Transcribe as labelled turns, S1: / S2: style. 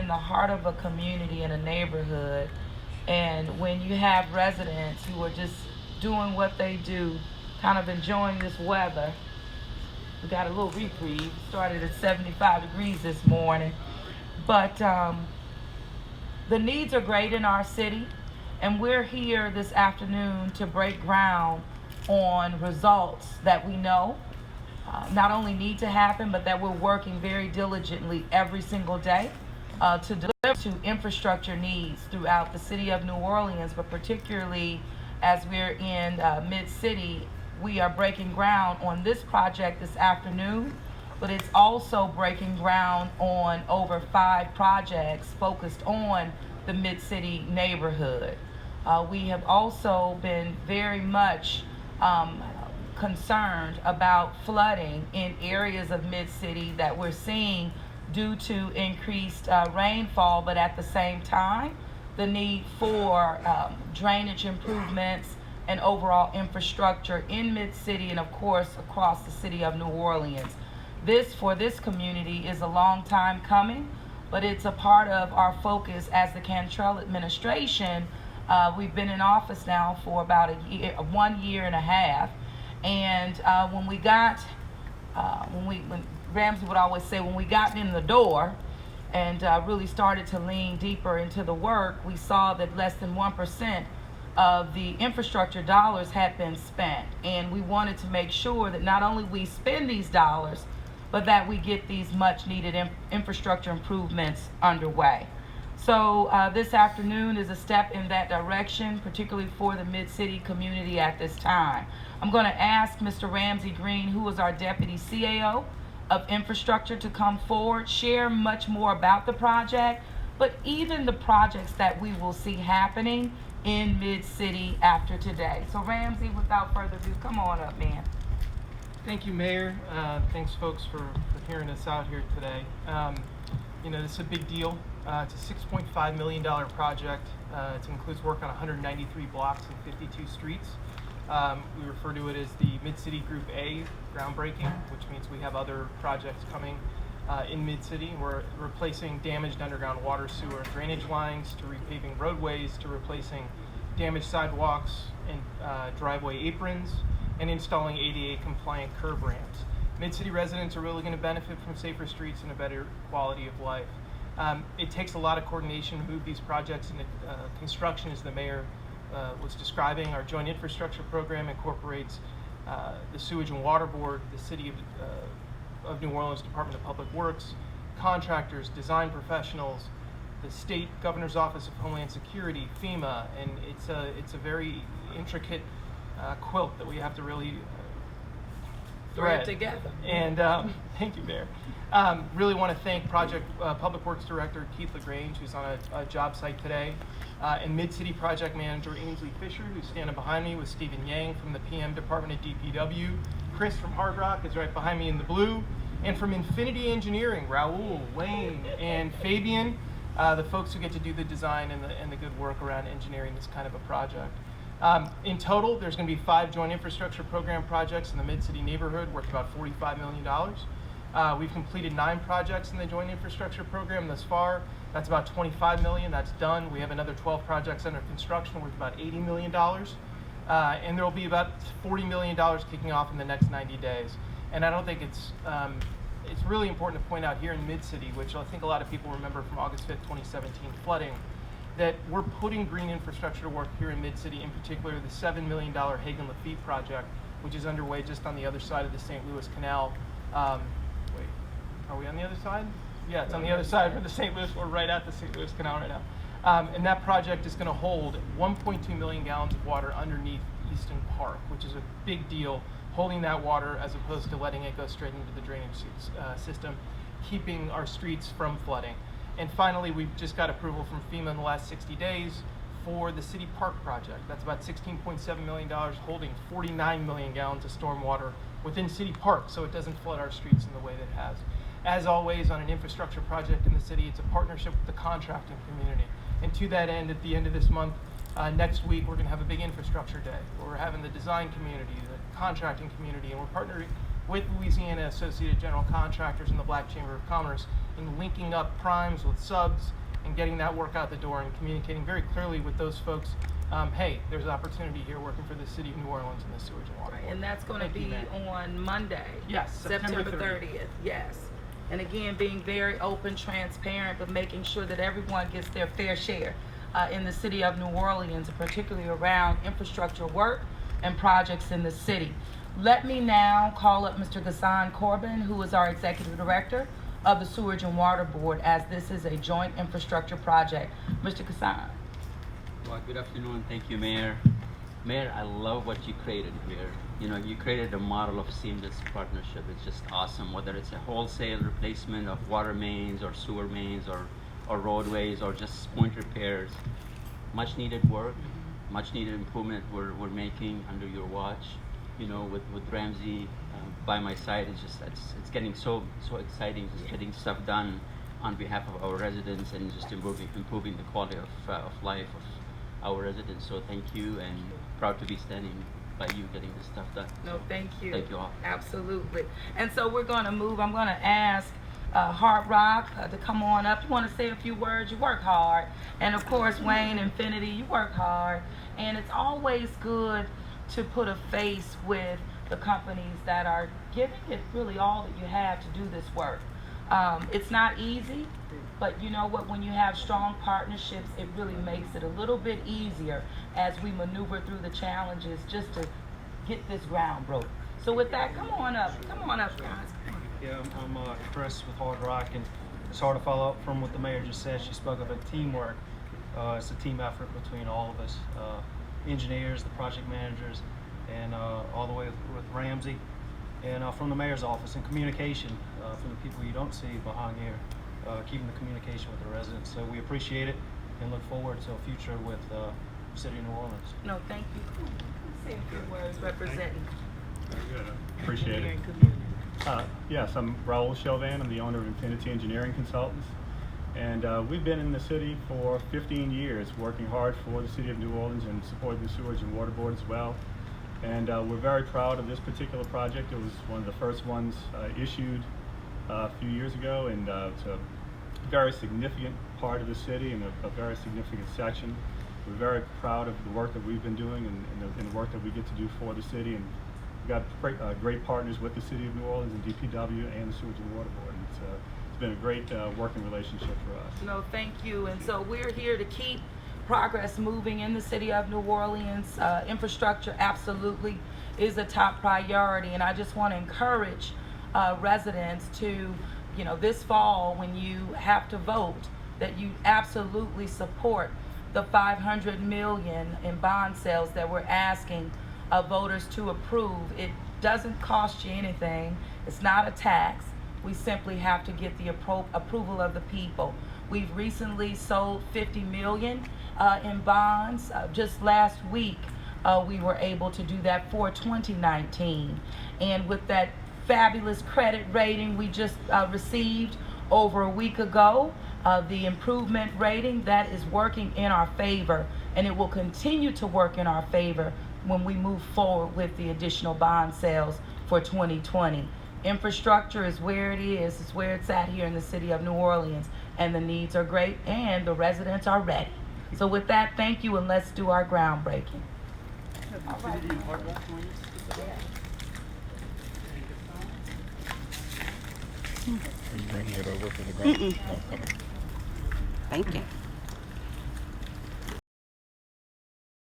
S1: in the heart of a community in a neighborhood, and when you have residents who are just doing what they do, kind of enjoying this weather. We got a little reprieve. Started at 75 degrees this morning. But the needs are great in our city, and we're here this afternoon to break ground on results that we know not only need to happen, but that we're working very diligently every single day to deliver to infrastructure needs throughout the city of New Orleans, but particularly as we're in mid-city, we are breaking ground on this project this afternoon, but it's also breaking ground on over 5 projects focused on the mid-city neighborhood. We have also been very much concerned about flooding in areas of mid-city that we're seeing due to increased rainfall, but at the same time, the need for drainage improvements and overall infrastructure in mid-city and of course across the city of New Orleans. This, for this community, is a long time coming, but it's a part of our focus as the Cantrell administration. We've been in office now for about 1 year and a half, and when Ramsey would always say, when we got in the door and really started to lean deeper into the work, we saw that less than 1% of the infrastructure dollars had been spent, and we wanted to make sure that not only we spend these dollars, but that we get these much needed infrastructure improvements underway. So this afternoon is a step in that direction, particularly for the mid-city community at this time. I'm going to ask Mr. Ramsey Green, who is our Deputy CAO of Infrastructure, to come forward, share much more about the project, but even the projects that we will see happening in mid-city after today. So Ramsey, without further ado, come on up, man.
S2: Thank you, Mayor. Thanks, folks, for hearing us out here today. This is a big deal. It's a $6.5 million project. It includes work on 193 blocks and 52 streets. We refer to it as the Mid-City Group A groundbreaking, which means we have other projects coming in Mid-City. We're replacing damaged underground water, sewer, and drainage lines, to repaving roadways, to replacing damaged sidewalks and driveway aprons, and installing ADA compliant curb ramps. Mid-City residents are really going to benefit from safer streets and a better quality of life. It takes a lot of coordination to move these projects into construction, as the mayor was describing. Our joint infrastructure program incorporates the Sewage and Water Board, the City of New Orleans Department of Public Works, contractors, design professionals, the state governor's office of Homeland Security, FEMA, and it's a very intricate quilt that we have to really thread
S1: together.
S2: And thank you, Mayor. Really want to thank Project Public Works Director Keith LaGrange, who's on a job site today, and Mid-City Project Manager Ainsley Fisher, who's standing behind me, with Stephen Yang from the PM Department at DPW. Chris from Hard Rock is right behind me in the blue. And from Infinity Engineering, Raul, Wayne, and Fabian, the folks who get to do the design and the good work around engineering this kind of a project. In total, there's going to be 5 joint infrastructure program projects in the Mid-City neighborhood worth about $45 million. We've completed 9 projects in the joint infrastructure program thus far. That's about $25 million. That's done. We have another 12 projects under construction worth about $80 million. And there will be about $40 million kicking off in the next 90 days. And I don't think it's really important to point out here in Mid-City, which I think a lot of people remember from August 5th, 2017 flooding, that we're putting green infrastructure to work here in Mid-City, in particular the $7 million Hagen Lafitte project, which is underway just on the other side of the St. Louis Canal. Wait, are we on the other side? Yeah, it's on the other side of the St. Louis. We're right at the St. Louis Canal right now. And that project is going to hold 1.2 million gallons of water underneath Easton Park, which is a big deal, holding that water as opposed to letting it go straight into the drainage system, keeping our streets from flooding. And finally, we've just got approval from FEMA in the last 60 days for the City Park project. That's about $16.7 million, holding 49 million gallons of stormwater within City Park, so it doesn't flood our streets in the way that it has. As always, on an infrastructure project in the city, it's a partnership with the contracting community. And to that end, at the end of this month, next week, we're going to have a big infrastructure day where we're having the design community, the contracting community, and we're partnering with Louisiana Associated General Contractors and the Black Chamber of Commerce in linking up primes with subs and getting that work out the door and communicating very clearly with those folks, hey, there's an opportunity here working for the city of New Orleans and the Sewage and Water Board.
S1: And that's going to
S2: Thank you,
S1: be
S2: Mayor.
S1: on Monday.
S2: Yes, September
S1: 30th. Yes. And again, being very open, transparent, but making sure that everyone gets their fair share in the city of New Orleans, particularly around infrastructure work and projects in the city. Let me now call up Mr. Ghassan Corbin, who is our Executive Director of the Sewage and Water Board, as this is a joint infrastructure project. Mr. Ghassan.
S3: Well, good afternoon. Thank you, Mayor. Mayor, I love what you created here. You know, you created a model of seamless partnership. It's just awesome, whether it's a wholesale replacement of water mains or sewer mains or roadways or just point repairs. Much needed work, much needed improvement we're making under your watch. You know, with Ramsey by my side, it's getting so exciting, just getting stuff done on behalf of our residents and just improving the quality of life of our residents. So thank you, and proud to be standing by you getting this stuff done.
S1: No, thank you.
S3: Thank you all.
S1: Absolutely. And so we're going to move. I'm going to ask Hard Rock to come on up. You want to say a few words? You work hard. And of course, Wayne Infinity, you work hard. And it's always good to put a face with the companies that are giving it really all that you have to do this work. It's not easy, but you know what, when you have strong partnerships, it really makes it a little bit easier as we maneuver through the challenges just to get this ground broke. So with that, come on up guys.
S4: Yeah, I'm Chris with Hard Rock, and it's hard to follow up from what the mayor just said. She spoke of a teamwork. It's a team effort between all of us, engineers, the project managers, and all the way with Ramsey, and from the mayor's office, and communication from the people you don't see behind here, keeping the communication with the residents. So we appreciate it and look forward to a future with the city of New Orleans.
S1: No, thank you. Say a few words representing
S5: Very good. Appreciate it.
S1: engineering community.
S5: Yes, I'm Raul Chauvin. I'm the owner of Infinity Engineering Consultants. And we've been in the city for 15 years, working hard for the city of New Orleans and supporting the Sewage and Water Board as well. And we're very proud of this particular project. It was one of the first ones issued a few years ago, and it's a very significant part of the city and a very significant section. We're very proud of the work that we've been doing and the work that we get to do for the city. And we've got great partners with the city of New Orleans and DPW and the Sewage and Water Board. And it's been a great working relationship for us.
S1: No, thank you. And so we're here to keep progress moving in the city of New Orleans. Infrastructure absolutely is a top priority, and I just want to encourage residents to, you know, this fall when you have to vote, that you absolutely support the $500 million in bond sales that we're asking voters to approve. It doesn't cost you anything. It's not a tax. We simply have to get the approval of the people. We've recently sold $50 million in bonds. Just last week, we were able to do that for 2019. And with that fabulous credit rating we just received over a week ago, the improvement rating, that is working in our favor, and it will continue to work in our favor when we move forward with the additional bond sales for 2020. Infrastructure is where it is. It's where it's at here in the city of New Orleans, and the needs are great and the residents are ready. So with that, thank you, and let's do our groundbreaking. All right.
S6: Are you bringing it over for the ground? No, okay.
S7: Thank you.